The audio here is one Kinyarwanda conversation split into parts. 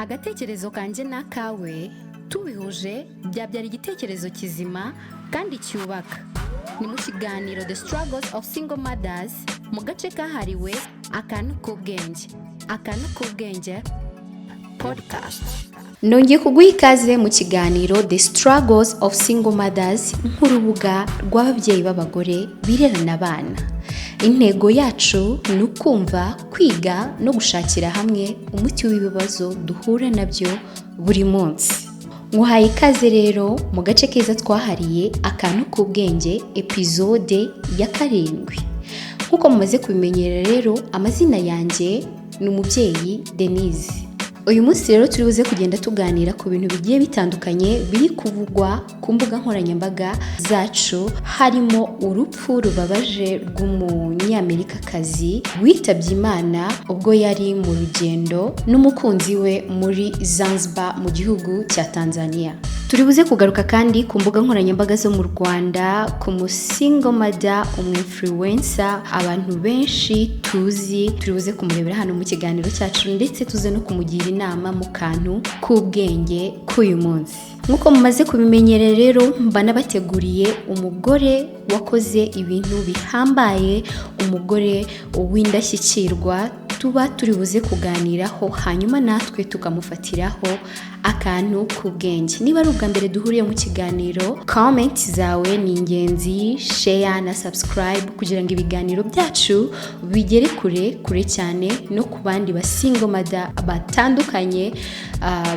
agatekerezo kanje n'akawe tubihuje byabyara igitekerezo kizima kandi cyubaka. Ni mu kiganiro The Struggles of Single Mothers mu gace kahariwe akantu k'ubwenge. Akantu k'ubwenge podcast. Nongeye kuguha ikaze mu kiganiro The Struggles of Single Mothers nk'urubuga rw'ababyeyi b'abagore birerana abana. Intego yacu ni ukumva, kwiga no gushakira hamwe umuti w'ibibazo duhura nabyo buri munsi. Nguhaye ikaze rero mu gace keza twahariye akantu k'ubwenge episode ya 7. Nkuko mumaze kubimenyera rero, amazina yanjye ni umubyeyi Denise. Uyu munsi rero turi buze kugenda tuganira ku bintu bigiye bitandukanye biri kuvugwa ku mbuga nkoranyambaga zacu, harimo urupfu rubabaje rw'umunyamerikakazi witabye Imana ubwo yari mu rugendo n'umukunzi we muri Zanzibar mu gihugu cya Tanzania. Turi buze kugaruka kandi ku mbuga nkoranyambaga zo mu Rwanda, ku single mother, influencer abantu benshi tuzi. Turi buze kumurebera hano mu kiganiro cyacu ndetse tuze no kumugira inama mu kantu k'ubwenge k'uyu munsi. Nkuko mumaze kubimenyera rero, mba nabateguriye umugore wakoze ibintu bihambaye, umugore w'indashyikirwa tuba turi buze kuganiraho, hanyuma natwe tukamufatiraho akantu k'ubwenge. Niba ari ubwa mbere duhuriye mu kiganiro, comment zawe ni ingenzi, share na subscribe kugira ngo ibiganiro byacu bigere kure cyane no ku bandi ba single mother batandukanye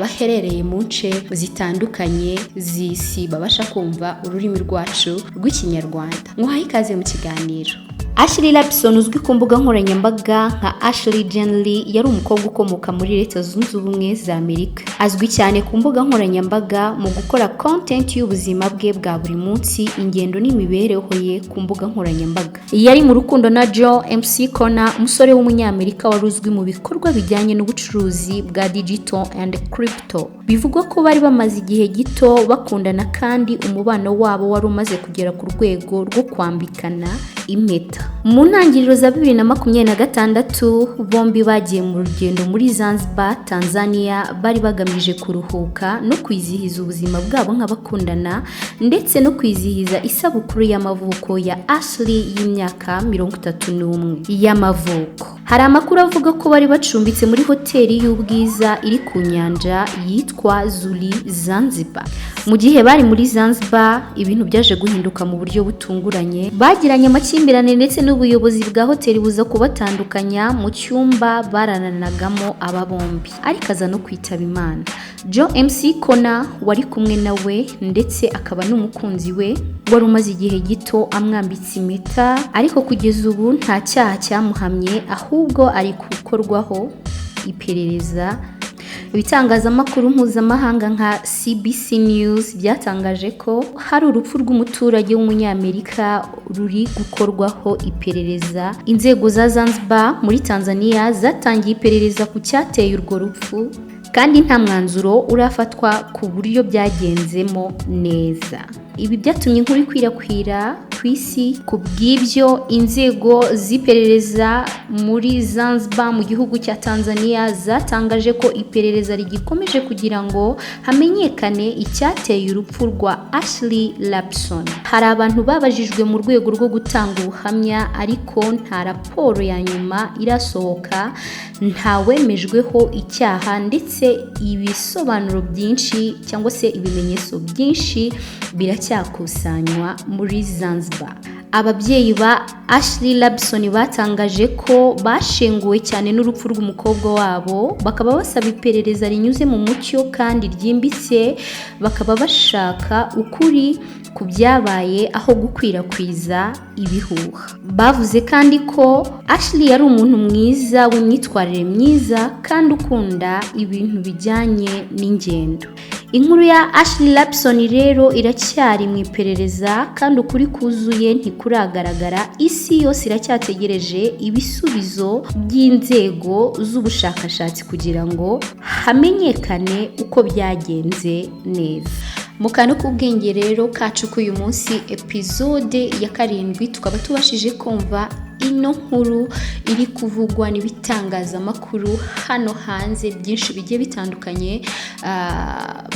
baherereye mu nce zitandukanye z'isi babasha kumva ururimi rwacu rw'ikinyarwanda. Nguhaye ikaze mu kiganiro. Ashley Lapson, uzwi ku mbuga nkoranyambaga nka Ashley Jenly, yari umukobwa ukomoka muri Leta Zunze Ubumwe za Amerika. Azwi cyane ku mbuga nkoranyambaga mu gukora content y'ubuzima bwe bwa buri munsi, ingendo n'imibereho ye ku mbuga nkoranyambaga. Yari mu rukundo na MC Kona, umusore w'umunyamerika wari uzwi mu bikorwa bijyanye n'ubucuruzi bwa digital and crypto. Bivugwa ko bari bamaze igihe gito bakundana kandi umubano wabo wari umaze kugera ku rwego rwo kwambikana impeta. Mu ntangiriro za 2026 bombi bagiye mu rugendo muri Zanzibar, Tanzania, bari bagamije kuruhuka no kwizihiza ubuzima bwabo nk'abakundana ndetse no kwizihiza isabukuru y'amavuko ya Ashley y'imyaka 31 y'amavuko. Hari amakuru avuga ko bari bacumbitse muri hoteli y'ubwiza iri ku nyanja yitwa Zuri Zanzibar. Mu gihe bari muri Zanzibar, ibintu byaje guhinduka mu buryo butunguranye. Bagiranye amakimbirane ndetse n'ubuyobozi bwa hoteli buza kubatandukanya mu cyumba barananagamo aba bombi, ariko aza no kwitaba Imana. MC Kona wari kumwe nawe ndetse akaba n'umukunzi we wari umaze igihe gito amwambitse impeta, ariko kugeza ubu nta cyaha cyamuhamye, ahubwo ari gukorwaho iperereza. Ibitangazamakuru mpuzamahanga nka CBC News byatangaje ko hari urupfu rw'umuturage w'umunyamerika ruri gukorwaho iperereza. Inzego za Zanzibar muri Tanzania zatangiye iperereza ku cyateye urwo rupfu, kandi nta mwanzuro urafatwa ku buryo byagenzemo neza. Ibi byatumye inkuru ikwirakwira ku isi. Ku bw'ibyo, inzego z'iperereza muri Zanzibar mu gihugu cya Tanzania zatangaje ko iperereza rigikomeje kugira ngo hamenyekane icyateye urupfu rwa Ashley Lapson. Hari abantu babajijwe mu rwego rwo gutanga ubuhamya, ariko nta raporo ya nyuma irasohoka, ntawemejweho icyaha, ndetse ibisobanuro byinshi cyangwa se ibimenyetso byinshi biracyakusanywa muri Zanzibar. Ababyeyi ba Ashley Lapson batangaje ko bashenguwe cyane n'urupfu rw'umukobwa wabo, bakaba basaba iperereza rinyuze mu mucyo kandi ryimbitse, bakaba bashaka ukuri ku byabaye aho gukwirakwiza ibihuha. Bavuze kandi ko Ashley yari umuntu mwiza w'imyitwarire myiza kandi ukunda ibintu bijyanye n'ingendo. Inkuru ya Ashley Lapson rero iracyari mu iperereza kandi ukuri kuzuye ntikuragaragara. Isi yose iracyategereje ibisubizo by'inzego z'ubushakashatsi kugira ngo hamenyekane uko byagenze neza. Mu kantu k'ubwenge rero kacu k'uyu munsi episode ya 7, tukaba tubashije kumva ino nkuru iri kuvugwa n'ibitangazamakuru hano hanze byinshi bigiye bitandukanye.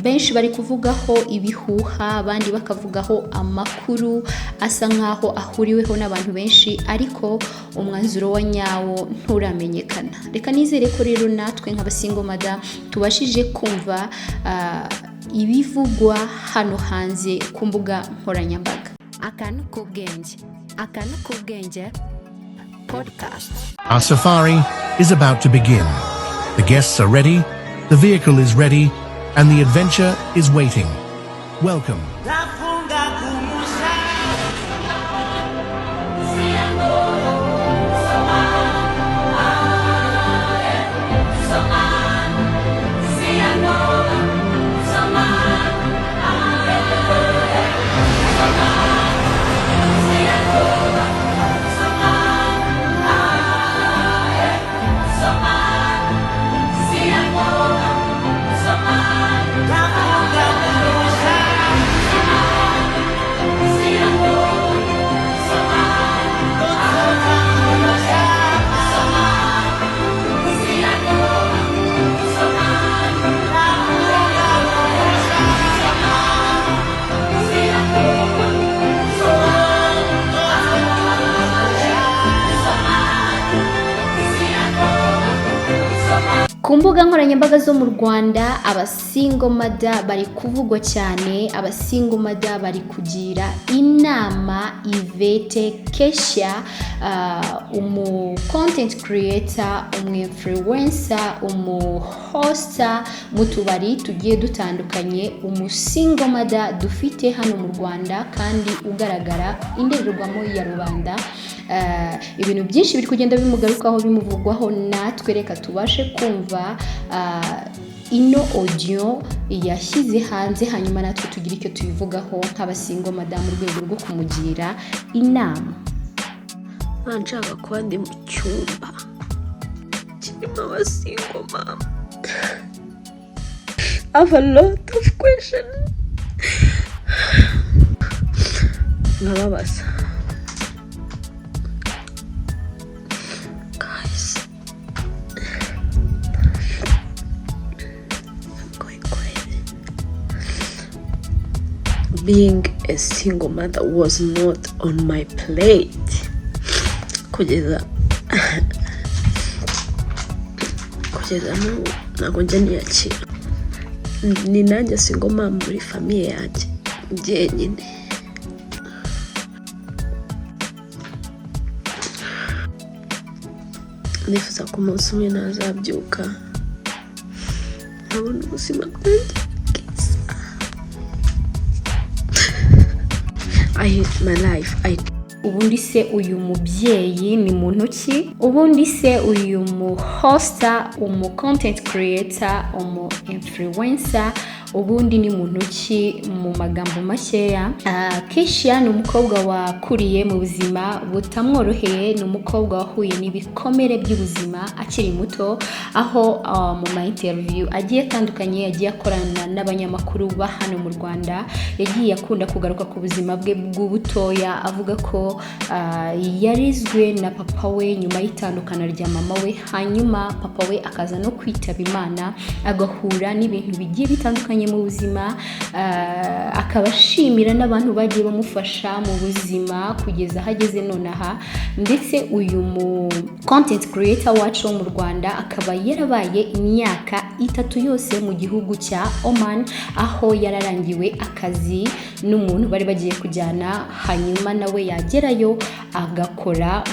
Benshi bari kuvugaho ibihuha, abandi bakavugaho amakuru asa nkaho ahuriweho n'abantu benshi, ariko umwanzuro wa nyawo nturamenyekana. Reka nizere ko rero natwe nk'abasingo mada tubashije kumva ibivugwa hano hanze ku mbuga nkoranyambaga. Akantu k'ubwenge podcast. Our safari is about to begin. The guests are ready, the vehicle is ready, and the adventure is waiting. Welcome. Ku mbuga nkoranyambaga zo mu Rwanda abasingo mada bari kuvugwa cyane. Abasingo mada bari kugira inama YVETTE Keshia, umu content creator, umu influencer, umu hoster mu tubari tugiye dutandukanye, umusingo mada dufite hano mu Rwanda kandi ugaragara indorerwamo ya rubanda. Ibintu byinshi biri kugenda bimugarukaho bimuvugwaho, natwe reka tubashe kumva ino audio yashyize hanze, hanyuma natwe tugira icyo tubivugaho nk'abasingo mada mu rwego rwo kumugira inama. Nshaka kuba ndi mu cyumba kirimo abasingo mama. I have a lot of questions. Nkababaza. Being a single mother was not on my plate. Kugeza ntabwo njya niyakira. Ni nanjye single mom muri famiye yanjye njyenyine. Nifuza ko umunsi umwe nazabyuka nkabona ubuzima bwanjye. I hate my life. Ubundi se uyu mubyeyi ni muntu ki? Ubundi se uyu mu hoster, umu content creator, umu influencer, ubundi ni muntu ki mu magambo makeya? Keshia ni umukobwa wakuriye mu buzima butamworoheye, ni umukobwa wahuye n'ibikomere by'ubuzima akiri muto, aho mu ma interview agiye atandukanye yagiye akorana n'abanyamakuru ba hano mu Rwanda, yagiye akunda kugaruka ku buzima bwe bw'ubutoya, avuga ko yarizwe na papa we nyuma y'itandukana rya mama we, hanyuma papa we akaza no kwitaba Imana, agahura n'ibintu bigiye bitandukanye mu buzima, akabashimira n'abantu bagiye bamufasha mu buzima kugeza hageze nonaha. Ndetse uyu mu content creator wacu mu Rwanda akaba yarabaye imyaka 3 yose mu gihugu cya Oman, aho yararangiwe akazi n'umuntu bari bagiye kujyana, hanyuma nawe yagerayo agakora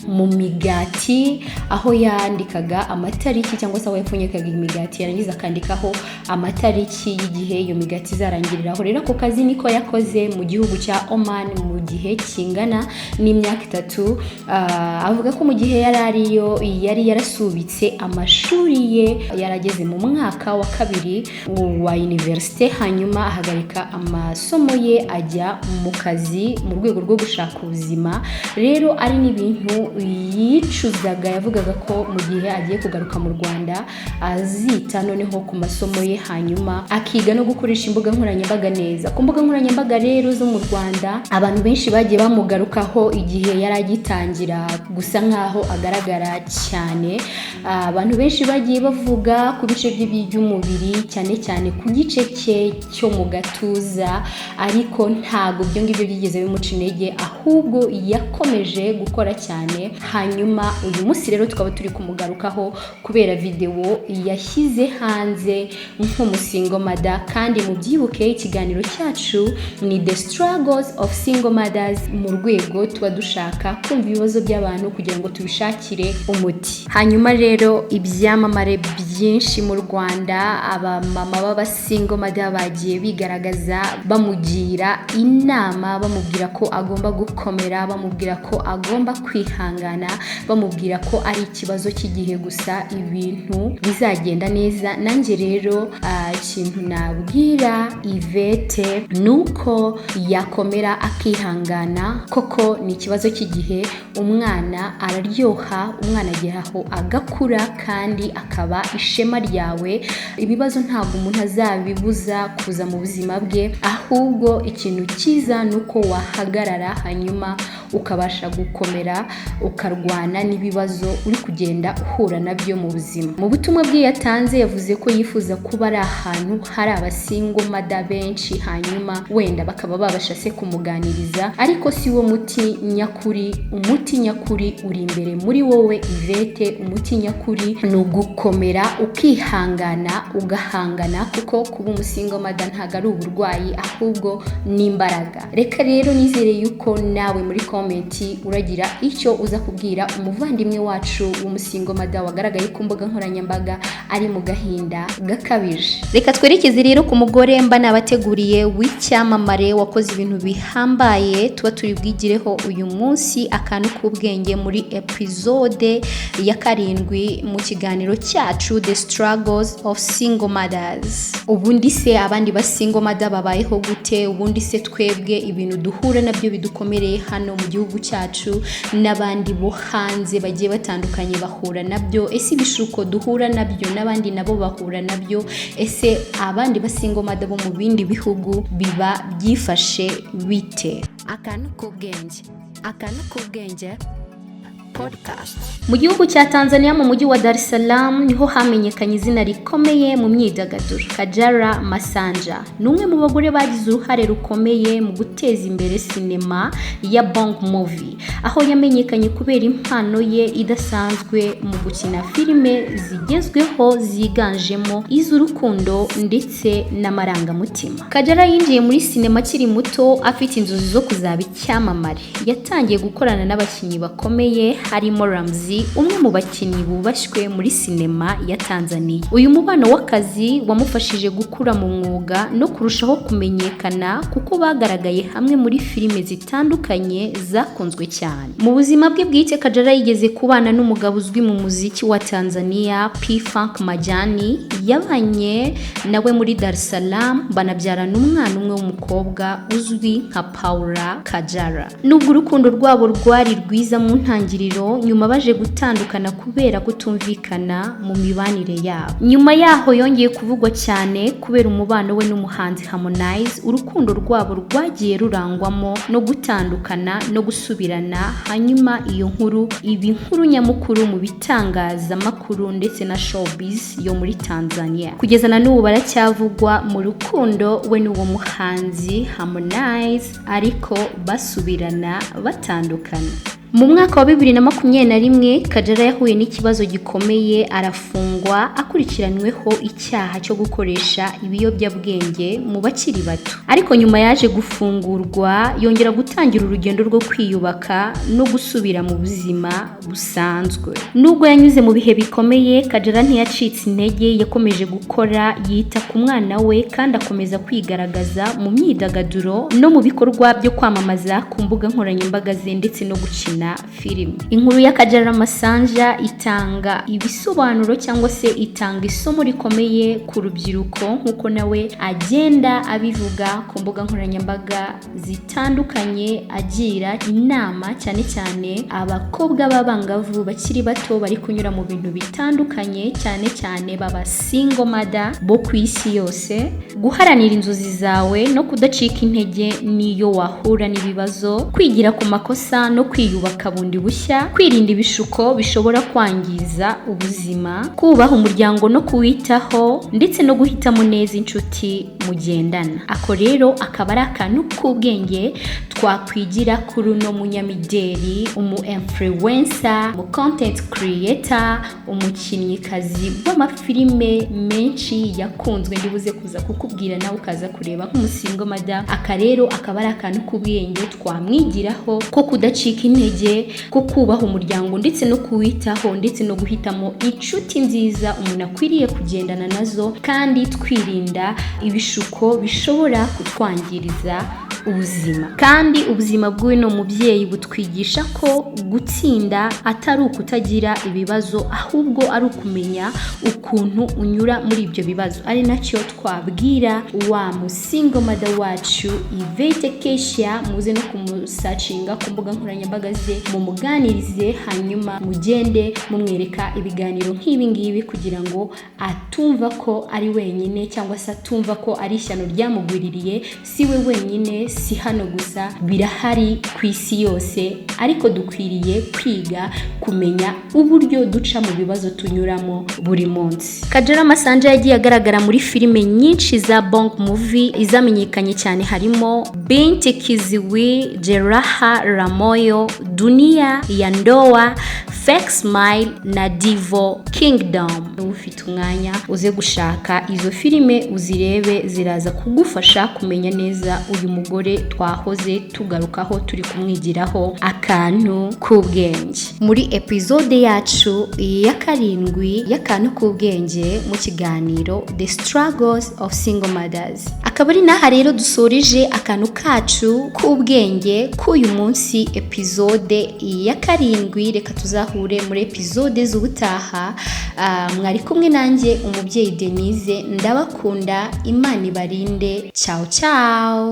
mu migati, aho yandikaga amatariki cyangwa se aho yapfunyikaga imigati, yarangiza akandikaho amatariki y'igihe iyo migati izarangiriraho. Rero ako kazi niko yakoze mu gihugu cya Oman mu gihe kingana n'imyaka 3. Avuga ko mu gihe yari yarasubitse amashuri ye, yarageze mu mwaka wa 2 wa university, hanyuma ahagarika amasomo ye ajya mu kazi mu rwego rwo gushaka ubuzima. Rero ari n'ibintu yicuzaga, yavugaga ko mu gihe agiye kugaruka mu Rwanda azita noneho ku masomo ye, hanyuma akiga no gukoresha imbuga nkoranyambaga neza. Ku mbuga nkoranyambaga rero zo mu Rwanda abantu benshi bagiye bamugarukaho igihe yari agitangira gusa nkaho agaragara cyane. Abantu benshi bagiye bavuga ku bice by'umubiri, cyane cyane ku gice cye cyo mu gatuza, ariko ntago byo ngibyo byigeze bimuca intege, ahubwo yakomeje gukora cyane. Hanyuma uyu munsi rero tukaba turi kumugarukaho kubera video yashyize hanze nk'umusingo mother, kandi mu byibuke ikiganiro cyacu ni The Struggles of Single Mothers, mu rwego tuba dushaka kumva ibibazo by'abantu kugira ngo tubishakire umuti. Hanyuma rero ibyamamare byinshi mu Rwanda, abamama b'abasingo mother bagiye bigaragaza bamugira inama, bamubwira ko agomba gukomera, bamubwira ko agomba kwihangana, bamubwira ko ari ikibazo cy'igihe gusa ibintu bizagenda neza. Nanjye rero ikintu nabwira Yvette nuko yakomera akihangana, koko ni ikibazo cy'igihe. Umwana araryoha, umwana ageraho agakura kandi akaba ishema ryawe. Ibibazo ntabwo umuntu azabibuza kuza mu buzima bwe, ahubwo ikintu cyiza nuko wahagarara hanyuma ukabasha gukomera, ukarwana n'ibibazo uri kugenda uhura nabyo mu buzima. Mu butumwa bwe yatanze yavuze ko yifuza kuba ari ahantu hari abasingo mother benshi, hanyuma wenda bakaba babasha se kumuganiriza, ariko si wo muti nyakuri. Umuti nyakuri uri imbere muri wowe Yvette. Umuti nyakuri ni ugukomera, ukihangana, ugahangana, kuko kuba umusingo mother ntago ari uburwayi, ahubwo ni imbaraga. Reka rero nizere yuko nawe muri komenti uragira icyo uza kubwira umuvandimwe wacu w'umusingo mother wagaragaye ku mbuga nkoranyambaga ari mu gahinda gakabije. Reka twerekeze rero ku mugore mba nabateguriye w'icyamamare wakoze ibintu bihambaye, tuba turi bwigireho uyu munsi akantu k'ubwenge muri episode ya 7 mu kiganiro cyacu The Struggles of Single Mothers. Ubundi se abandi basingo mother babayeho gute? Ubundi se twebwe ibintu duhura nabyo bidukomereye hano mu gihugu cyacu n'abandi bo hanze bagiye batandukanye bahura nabyo? Ese ibishuko duhura nabyo n'abandi nabo bahura nabyo? Ese abandi basingo mother bo mu bindi bihugu biba byifashe bite? Akantu k'ubwenge podcast. Mu gihugu cya Tanzania mu mujyi wa Dar es Salaam niho hamenyekanye izina rikomeye mu myidagaduro. Kajala Masanja ni umwe mu bagore bagize uruhare rukomeye mu guteza imbere sinema ya Bongo Movie, aho yamenyekanye kubera impano ye idasanzwe mu gukina filime zigezweho ziganjemo iz'urukundo ndetse n'amarangamutima. Kajala yinjiye muri sinema akiri muto afite inzozi zo kuzaba icyamamare. Yatangiye gukorana n'abakinnyi bakomeye harimo Ramzi, umwe mu bakinnyi bubashywe muri sinema ya Tanzania. Uyu mubano w'akazi wamufashije gukura mu mwuga no kurushaho kumenyekana, kuko bagaragaye hamwe muri filime zitandukanye zakunzwe cyane. Mu buzima bwe bwite Kajala yigeze kubana n'umugabo uzwi mu muziki wa Tanzania, P-Funk Majani. Yabanye nawe muri Dar es Salaam, banabyarana umwana umwe w'umukobwa uzwi nka Paula Kajala. Nubwo urukundo rwabo rwari rwiza mu ntangiriro, nyuma baje gutandukana kubera kutumvikana mu mibanire yabo. Nyuma yaho yongeye kuvugwa cyane kubera umubano we n'umuhanzi Harmonize. Urukundo rwabo rwagiye rurangwamo no gutandukana no gusubirana, hanyuma iyo nkuru ibi nkuru nyamukuru mu bitangazamakuru ndetse na showbiz yo muri Tanzania. Kugeza na n'ubu baracyavugwa mu rukundo we n'uwo muhanzi Harmonize, ariko basubirana batandukana. Mu mwaka wa 2021 Kajala yahuye n'ikibazo gikomeye, arafungwa akurikiranyweho icyaha cyo gukoresha ibiyobyabwenge mu bakiri bato. Ariko nyuma yaje gufungurwa, yongera gutangira urugendo rwo kwiyubaka no gusubira mu buzima busanzwe. Nubwo yanyuze mu bihe bikomeye, Kajala ntiyacitse intege, yakomeje gukora, yita ku mwana we kandi akomeza kwigaragaza mu myidagaduro no mu bikorwa byo kwamamaza ku mbuga nkoranyambaga ze ndetse no gukina gukina filime. Inkuru ya Kajara Masanja itanga ibisobanuro cyangwa se itanga isomo rikomeye ku rubyiruko nkuko nawe agenda abivuga ku mbuga nkoranyambaga zitandukanye, agira inama cyane cyane abakobwa b'abangavu bakiri bato bari kunyura mu bintu bitandukanye, cyane cyane baba single mother bo ku isi yose, guharanira inzozi zawe no kudacika intege niyo wahura n'ibibazo, kwigira ku makosa no kwiyubaka bundi bushya, kwirinda ibishuko bishobora kwangiza ubuzima, kubaha umuryango no kuwitaho, ndetse no guhitamo neza inshuti mugendana. Ako rero akaba ari akantu k'ubwenge twakwigira kuri uno munyamideli, influencer, content creator, umukinnyikazi w'amafilime menshi yakunzwe, ndibuze kuza kukubwira nawe ukaza kureba nk'umusingo mada. Aka rero akaba ari akantu k'ubwenge twamwigiraho ko kudacika intege, ko kubaha umuryango ndetse no kuwitaho, ndetse no guhitamo inshuti nziza umuntu akwiriye kugendana nazo, kandi twirinda ibishuko bishobora kutwangiriza ubuzima. Kandi ubuzima bw'uno mubyeyi butwigisha ko gutsinda atari ukutagira ibibazo, ahubwo ari ukumenya ukuntu unyura muri ibyo bibazo. Ari nacyo twabwira wa musingo mada wacu YVETTE Keshia, muze no kumusacinga ku mbuga nkoranyambaga ze, mumuganirize, hanyuma mugende mumwereka ibiganiro nk'ibi ngibi kugira ngo atumva ko ari wenyine, cyangwa se atumva ko ari ishyano ryamugwiririye. Si we wenyine, si hano gusa, birahari ku isi yose, ariko dukwiriye kwiga kumenya uburyo duca mu bibazo tunyuramo buri munsi. Kajara Masanja yagiye agaragara muri filime nyinshi za bongo movie, izamenyekanye cyane harimo Binti Kiziwi, Jeraha Ramoyo, Dunia ya Ndoa, Fake Smile na Divo Kingdom. Ufite umwanya uze gushaka izo filime uzirebe, ziraza kugufasha kumenya neza uyu mugore twahoze tugarukaho turi kumwigiraho akantu k'ubwenge. Muri episode yacu ya 7 y'akantu k'ubwenge mu kiganiro The Struggles of Single Mothers, akaba ari naha rero dusoreje akantu kacu k'ubwenge k'uyu munsi, episode ya 7. Reka tuzahure muri episode z'ubutaha. Mwari kumwe nanjye umubyeyi Denise, ndabakunda, Imana ibarinde. Ciao ciao.